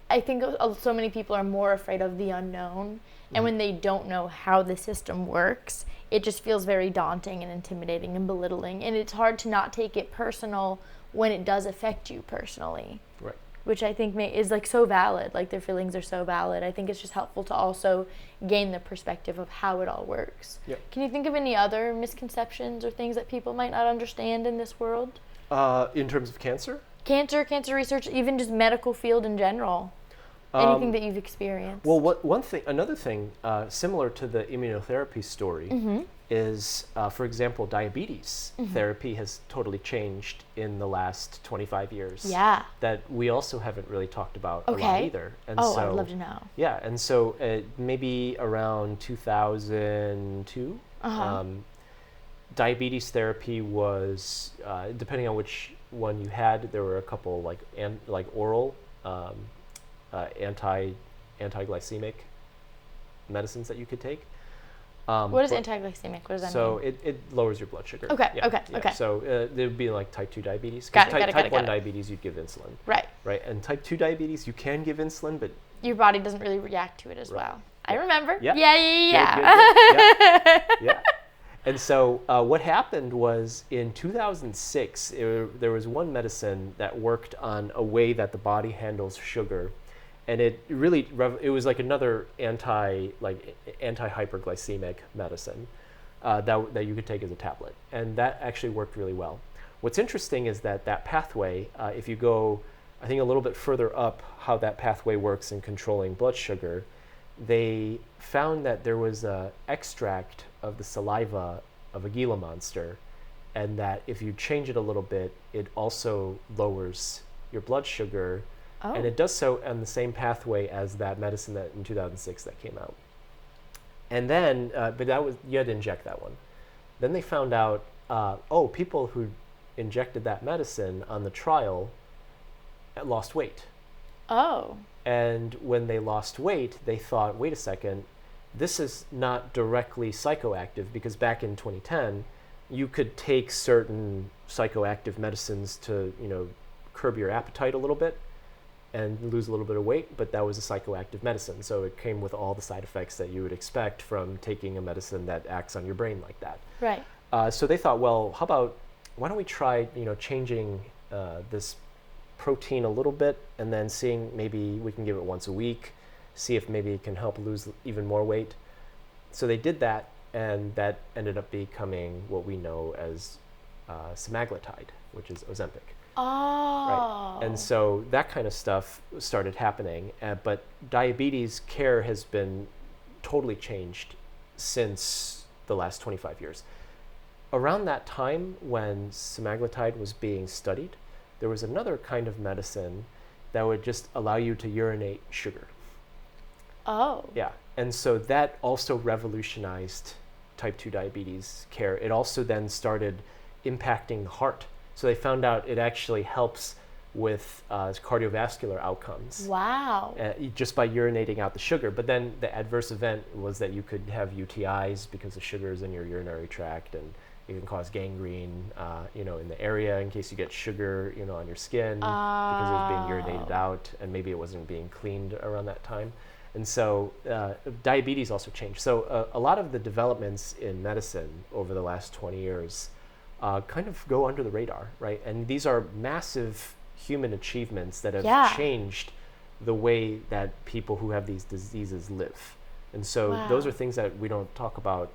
I think so many people are more afraid of the unknown. And when they don't know how the system works, it just feels very daunting and intimidating and belittling. And it's hard to not take it personal when it does affect you personally. Right. Which I think is like so valid. Like, their feelings are so valid. I think it's just helpful to also gain the perspective of how it all works. Yep. Can you think of any other misconceptions or things that people might not understand in this world? In terms of cancer? Cancer research, even just medical field in general. Anything that you've experienced. Well, another thing, similar to the immunotherapy story, is, for example, diabetes therapy has totally changed in the last 25 years. Yeah. That we also haven't really talked about a lot either. And so, so, I'd love to know. Yeah, and so maybe around 2002, diabetes therapy was, depending on which one you had, there were a couple like oral anti-glycemic medicines that you could take. What is anti-glycemic? What does that so mean? it lowers your blood sugar. Okay, Yeah, okay, yeah. okay. So there would be like type 2 diabetes. Got it, Type 1 got it. diabetes, you'd give insulin. Right. Right, and type 2 diabetes, you can give insulin, but Your body doesn't really react to it as well. I remember. Yeah. Yeah. Good. Yeah. And so what happened was in 2006, there was one medicine that worked on a way that the body handles sugar. And it really, it was like another anti-hyperglycemic medicine that you could take as a tablet. And that actually worked really well. What's interesting is that pathway, if you go, I think, a little bit further up how that pathway works in controlling blood sugar, they found that there was an extract of the saliva of a Gila monster, and that if you change it a little bit, it also lowers your blood sugar. And it does so on the same pathway as that medicine that in 2006 that came out. And then, but that was, you had to inject that one. Then they found out, people who injected that medicine on the trial lost weight. Oh. And when they lost weight, they thought, wait a second, this is not directly psychoactive, because back in 2010, you could take certain psychoactive medicines to, curb your appetite a little bit and lose a little bit of weight, but that was a psychoactive medicine. So it came with all the side effects that you would expect from taking a medicine that acts on your brain like that. Right. So they thought, well, why don't we try, changing this protein a little bit, and then seeing maybe we can give it once a week, see if maybe it can help lose even more weight. So they did that, and that ended up becoming what we know as semaglutide, which is Ozempic. Oh. Right. And so that kind of stuff started happening, but diabetes care has been totally changed since the last 25 years. Around that time when semaglutide was being studied, there was another kind of medicine that would just allow you to urinate sugar. Oh. Yeah. And so that also revolutionized type 2 diabetes care. It also then started impacting the heart. So they found out it actually helps with cardiovascular outcomes. Wow. Just by urinating out the sugar. But then the adverse event was that you could have UTIs because the sugar is in your urinary tract, and it can cause gangrene, in the area in case you get sugar, on your skin because it was being urinated out, and maybe it wasn't being cleaned around that time. And so diabetes also changed. So a lot of the developments in medicine over the last 20 years kind of go under the radar, right? And these are massive human achievements that have changed the way that people who have these diseases live. And so those are things that we don't talk about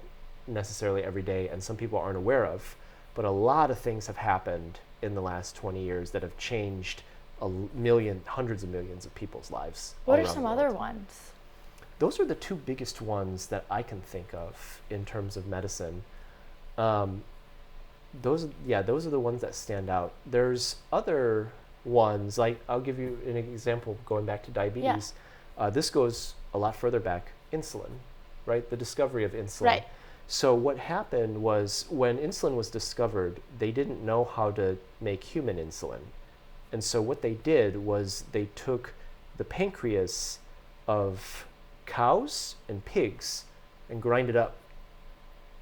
necessarily every day, and some people aren't aware of, but a lot of things have happened in the last 20 years that have changed hundreds of millions of people's lives. What are some other ones? those are the two biggest ones that I can think of in terms of medicine. Those are the ones that stand out. There's other ones, like I'll give you an example going back to diabetes. This goes a lot further back, insulin, right? The discovery of insulin. Right. So what happened was when insulin was discovered, they didn't know how to make human insulin. And so what they did was they took the pancreas of cows and pigs and grind it up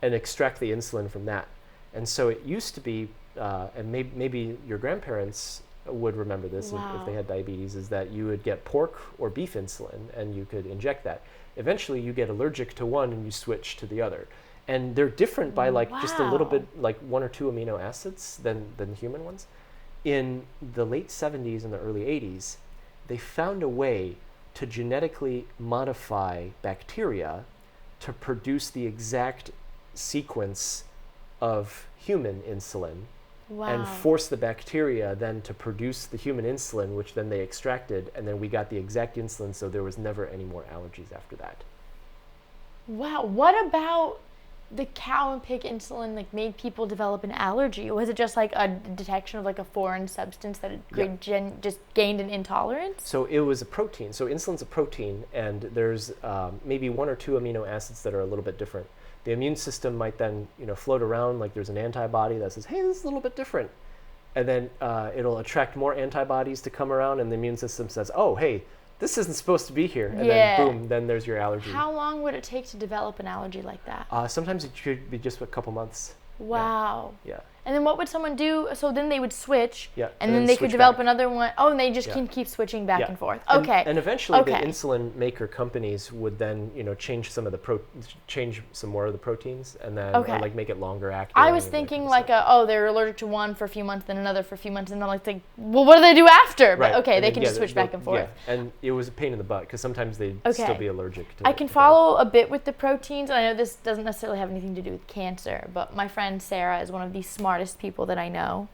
and extract the insulin from that. And so it used to be, and maybe your grandparents would remember this if they had diabetes, is that you would get pork or beef insulin and you could inject that. Eventually you get allergic to one and you switch to the other. And they're different by just a little bit, like 1 or 2 amino acids than human ones. In the late 70s and the early 80s, they found a way to genetically modify bacteria to produce the exact sequence of human insulin and force the bacteria then to produce the human insulin, which then they extracted, and then we got the exact insulin, so there was never any more allergies after that. Wow. What about the cow and pig insulin made people develop an allergy? Was it just like a detection of like a foreign substance that just gained an intolerance? So it was a protein. So insulin's a protein, and there's maybe 1 or 2 amino acids that are a little bit different. The immune system might then float around like there's an antibody that says, hey, this is a little bit different. And then it'll attract more antibodies to come around, and the immune system says, oh, hey, this isn't supposed to be here. And then boom, then there's your allergy. How long would it take to develop an allergy like that? Sometimes it could be just a couple months. Wow. Yeah. And then what would someone do? So then they would switch, and then they could develop another one. Oh, and they just can keep switching back and forth. Okay. And eventually the insulin maker companies would then, change some of the change some more of the proteins, and then or make it longer acting. I was thinking they're allergic to one for a few months, then another for a few months, and I'm like, well, what do they do after? But Right. they can just switch back and forth. Yeah, and it was a pain in the butt because sometimes they'd still be allergic to I can follow a bit with the proteins, and I know this doesn't necessarily have anything to do with cancer, but my friend Sarah is one of the smartest people that I know.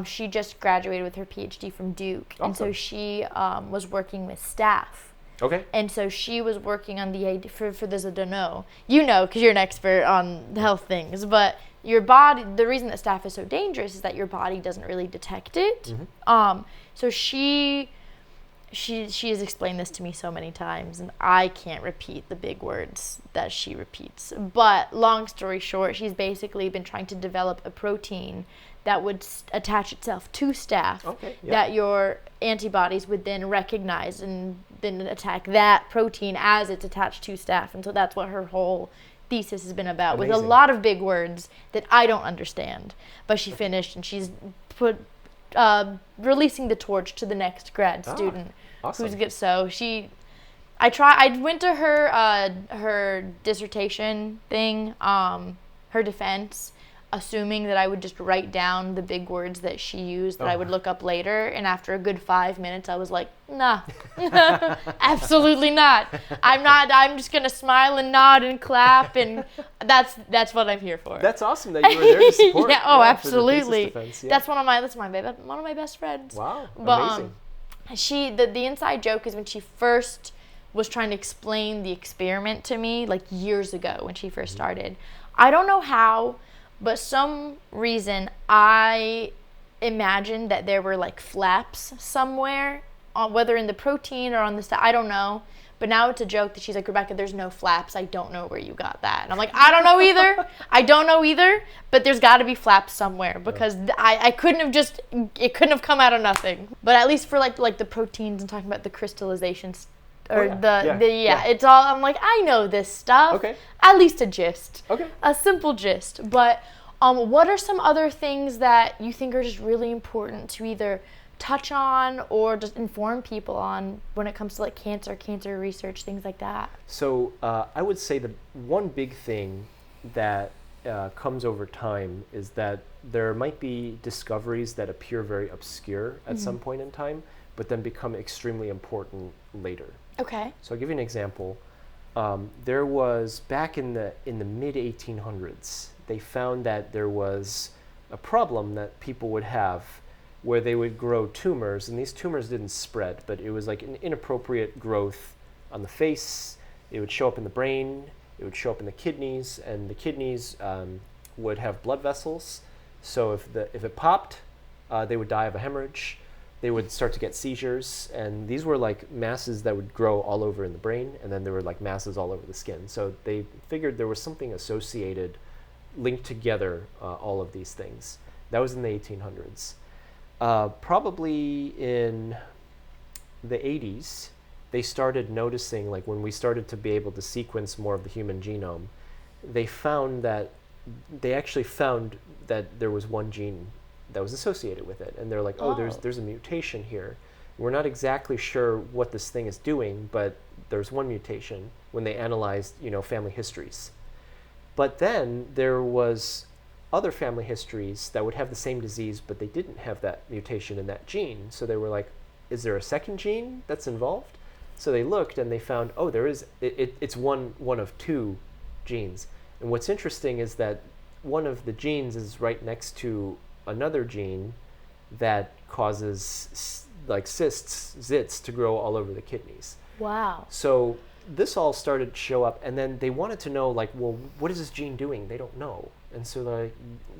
She just graduated with her PhD from Duke, and so she was working with staph. Okay. And so she was working on the idea for those that don't know, because you're an expert on health things, but your body, the reason that staph is so dangerous is that your body doesn't really detect it. Mm-hmm. So she has explained this to me so many times, and I can't repeat the big words that she repeats. But long story short, she's basically been trying to develop a protein that would attach itself to staph, that your antibodies would then recognize and then attack that protein as it's attached to staph. And so that's what her whole thesis has been about, with a lot of big words that I don't understand. But she finished, and she's releasing the torch to the next grad student. Awesome. I went to her dissertation thing, her defense, assuming that I would just write down the big words that she used that I would look up later. And after a good 5 minutes, I was like, nah, absolutely not. I'm just going to smile and nod and clap. And that's what I'm here for. That's awesome that you were there to support. Absolutely. For the thesis defense, That's one of my best friends. Wow, but, amazing. The inside joke is when she first was trying to explain the experiment to me, like years ago when she first started. I don't know how, but some reason I imagined that there were like flaps somewhere, whether in the protein or on the I don't know. But now it's a joke that she's like, Rebecca, there's no flaps. I don't know where you got that. And I'm like, I don't know either. I don't know either. But there's got to be flaps somewhere, because I couldn't have it couldn't have come out of nothing. But at least for like the proteins and talking about the crystallizations, or it's all, I'm like, I know this stuff. Okay. At least a gist. Okay. A simple gist. But what are some other things that you think are just really important to either touch on or just inform people on when it comes to like cancer research, things like that? So I would say the one big thing that comes over time is that there might be discoveries that appear very obscure at some point in time, but then become extremely important later. Okay. So I'll give you an example. There was, back in the mid 1800s, they found that there was a problem that people would have where they would grow tumors, and these tumors didn't spread, but it was like an inappropriate growth on the face It would show up in the brain, it would show up in the kidneys, and the kidneys would have blood vessels. So if it popped, they would die of a hemorrhage. They would start to get seizures, and these were like masses that would grow all over in the brain, and then there were like masses all over the skin. So they figured there was something associated, linked together, all of these things. That was in the 1800s. Probably in the 80s, they started noticing, like when we started to be able to sequence more of the human genome, they actually found that there was one gene that was associated with it. And they're like, oh, there's a mutation here. We're not exactly sure what this thing is doing, but there's one mutation when they analyzed, family histories. But then there was other family histories that would have the same disease, but they didn't have that mutation in that gene. So they were like, is there a second gene that's involved? So they looked and they found, oh, there is, it's one of two genes. And what's interesting is that one of the genes is right next to another gene that causes like zits to grow all over the kidneys. Wow. So this all started to show up, and then they wanted to know, like, well, what is this gene doing? They don't know. And so they're like,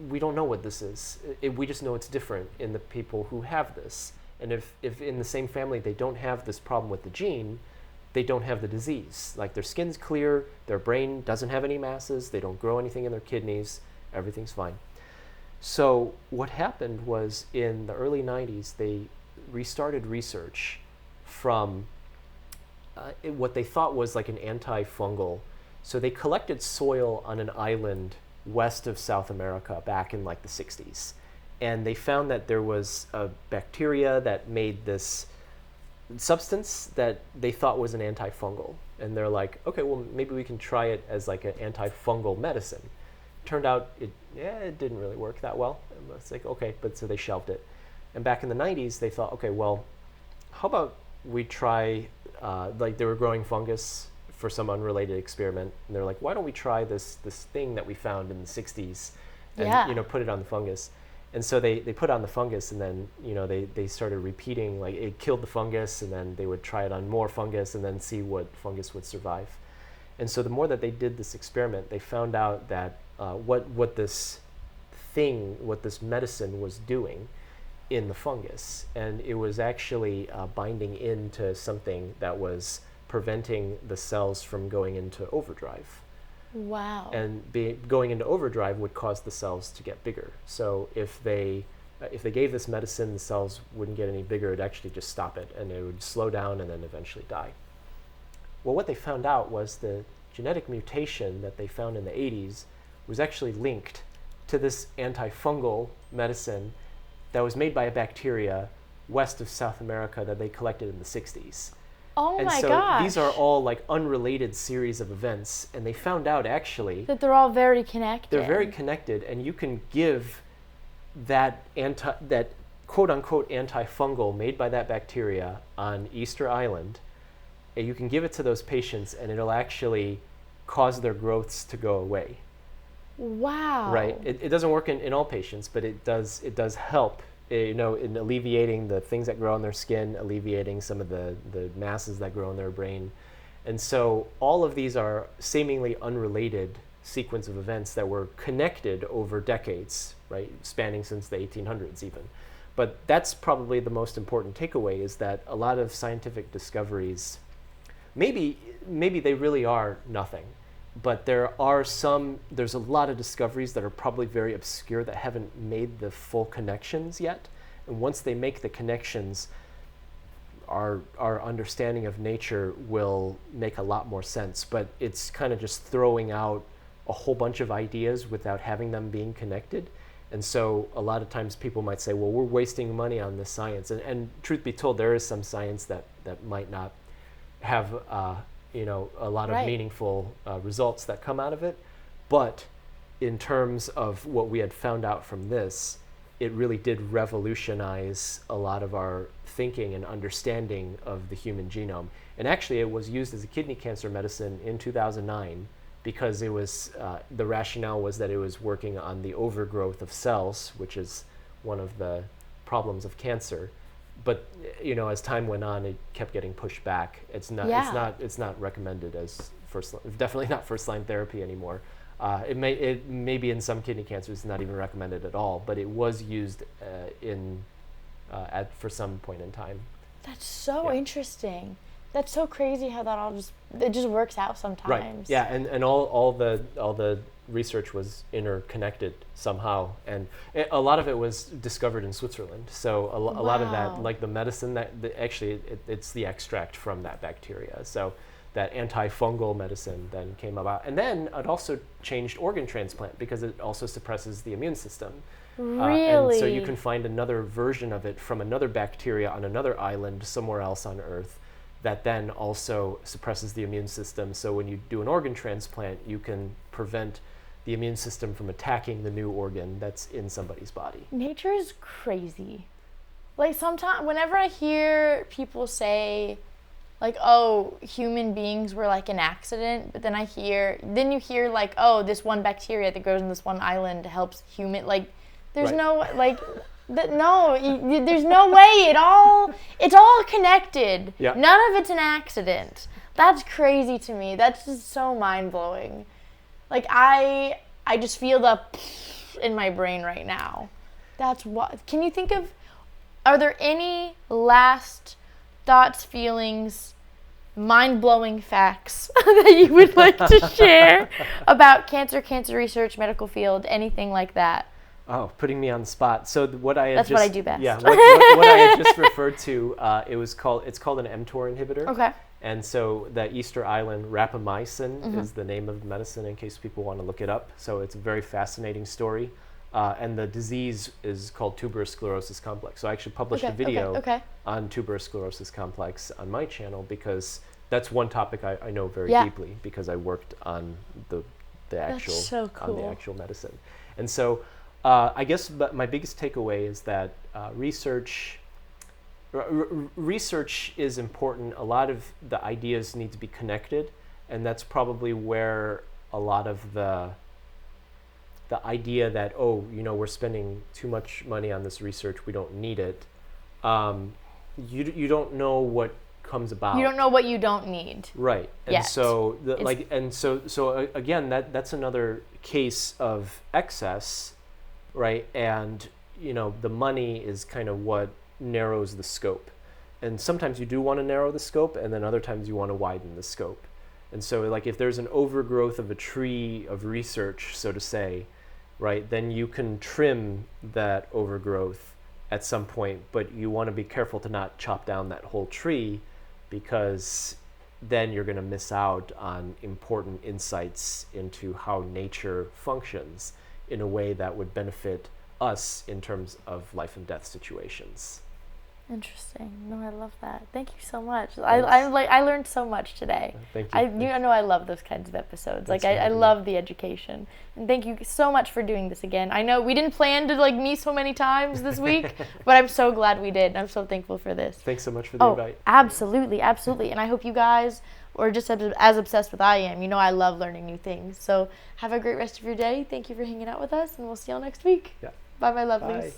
we don't know what this is. We just know it's different in the people who have this. And if in the same family they don't have this problem with the gene, they don't have the disease. Like their skin's clear, their brain doesn't have any masses, they don't grow anything in their kidneys, everything's fine. So what happened was in the early 90s, they restarted research from what they thought was like an antifungal. So they collected soil on an island west of South America back in like the 60s. And they found that there was a bacteria that made this substance that they thought was an antifungal. And they're like, okay, well, maybe we can try it as like an antifungal medicine. Turned out it didn't really work that well. It's like, okay, but so they shelved it. And back in the 90s, they thought, okay, well, how about we try, like they were growing fungus for some unrelated experiment. And they're like, why don't we try this thing that we found in the 60s and, put it on the fungus. And so they put on the fungus, and then, they started repeating, like it killed the fungus, and then they would try it on more fungus and then see what fungus would survive. And so the more that they did this experiment, they found out that what this medicine was doing in the fungus. And it was actually binding into something that was preventing the cells from going into overdrive. Wow. And going into overdrive would cause the cells to get bigger. So if they gave this medicine, the cells wouldn't get any bigger. It'd actually just stop it, and it would slow down and then eventually die. Well, what they found out was the genetic mutation that they found in the 80s was actually linked to this antifungal medicine that was made by a bacteria west of South America that they collected in the 60s. Oh and my so gosh. These are all like unrelated series of events, and they found out actually that they're all very connected. They're very connected, and you can give that quote unquote antifungal made by that bacteria on Easter Island, and you can give it to those patients, and it'll actually cause their growths to go away. Wow. Right. It doesn't work in all patients, but it does help. In alleviating the things that grow on their skin, alleviating some of the masses that grow in their brain. And so all of these are seemingly unrelated sequence of events that were connected over decades, right, spanning since the 1800s even. But that's probably the most important takeaway, is that a lot of scientific discoveries, maybe they really are nothing, but there's a lot of discoveries that are probably very obscure that haven't made the full connections yet. And once they make the connections, our understanding of nature will make a lot more sense. But it's kind of just throwing out a whole bunch of ideas without having them being connected. And so a lot of times people might say, well, we're wasting money on this science. And truth be told, there is some science that might not have a lot of meaningful results that come out of it. But in terms of what we had found out from this, it really did revolutionize a lot of our thinking and understanding of the human genome. And actually, it was used as a kidney cancer medicine in 2009 because it was the rationale was that it was working on the overgrowth of cells, which is one of the problems of cancer. but as time went on, it kept getting pushed back. It's not recommended as definitely not first line therapy anymore. It may be in some kidney cancers, it's not even recommended at all, but it was used for some point in time. That's so interesting. That's so crazy how that it just works out sometimes. Right. Yeah, and all the research was interconnected somehow, and a lot of it was discovered in Switzerland. So a lot of that, like the medicine it's the extract from that bacteria. So that antifungal medicine then came about, and then it also changed organ transplant because it also suppresses the immune system. Really? And so you can find another version of it from another bacteria on another island somewhere else on Earth that then also suppresses the immune system. So when you do an organ transplant, you can prevent the immune system from attacking the new organ that's in somebody's body. Nature is crazy. Like sometimes, whenever I hear people say, like, oh, human beings were like an accident, but then you hear like, oh, this one bacteria that grows in this one island helps human, like, there's no, like, there's no way. It's all connected. Yeah. None of it's an accident. That's crazy to me. That's just so mind-blowing. Like, I just feel the in my brain right now. That's what. Can you think of, are there any last thoughts, feelings, mind-blowing facts that you would like to share about cancer research, medical field, anything like that? Oh, putting me on the spot. So what I had That's what I do best. Yeah, what I had just referred to, it's called an mTOR inhibitor. Okay. And so the Easter Island rapamycin is the name of the medicine, in case people want to look it up. So it's a very fascinating story. And the disease is called tuberous sclerosis complex. So I actually published a video on tuberous sclerosis complex on my channel because that's one topic I know very deeply because I worked on the actual medicine. And so I guess my biggest takeaway is that research is important. A lot of the ideas need to be connected, and that's probably where a lot of the idea that, we're spending too much money on this research, we don't need it. You don't know what comes about. You don't know what you don't need. Right. And so again, that's another case of excess, right? And the money is kind of what narrows the scope. And sometimes you do want to narrow the scope, and then other times you want to widen the scope. And so like if there's an overgrowth of a tree of research, so to say, right, then you can trim that overgrowth at some point, but you want to be careful to not chop down that whole tree, because then you're going to miss out on important insights into how nature functions in a way that would benefit us in terms of life and death situations. Interesting. No, I love that. Thank you so much. I learned so much today. Thank you. I love those kinds of episodes. Like I love the education. And thank you so much for doing this again. I know we didn't plan to meet so many times this week, but I'm so glad we did. I'm so thankful for this. Thanks so much for the invite. Absolutely. And I hope you guys are just as obsessed with I am. I love learning new things. So have a great rest of your day. Thank you for hanging out with us, and we'll see y'all next week. Yeah. Bye, my lovelies. Bye.